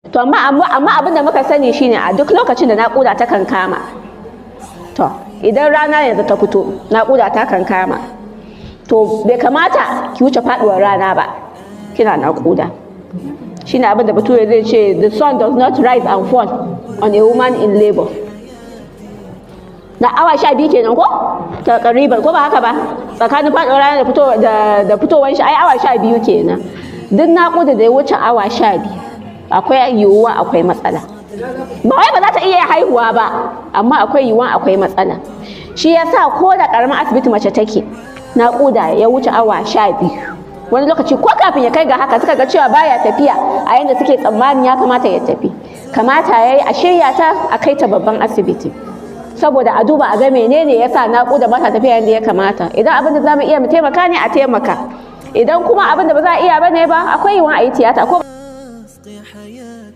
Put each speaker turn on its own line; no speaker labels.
To amma abin da muka sani shine a duk lokacin da naƙuda ta kan kama, to idan rana yanzu ta fito naƙuda ta kan kama, to bai kamata ki wuce faɗuwar rana ba kina naƙuda. Shine abin da bature zai ce the sun does not rise and fall on a woman in labor. Na awa 12 kenan ko ta ƙariban, ko ba haka ba, tsakanin faɗuwar rana da fitowar shi ai awa 12 kenan. Duk naƙuda da ya wuce awa 12 akwai yiwuwa akwai matsala. Ba wai ba za ta iya haihuwa ba, amma akwai yiwuwa akwai matsala. Shi yasa ko da ƙaramin asibiti mace take naƙuda ya wuce awa 12, wani lokaci ko kafin ya kai ga haka suka ga cewa baya tafiya a yanda suke tsammanin ya kamata ya tafi, kamata yayi a shirya ta a kai ta babban asibiti saboda a duba a ga menene yasa naƙuda ba ta tafiya yanda ya kamata. Idan abin da zamu iya mu taimaka ne a taimaka, idan kuma abin da ba za a iya bane ba akwai yiwuwa a yi tiyata ko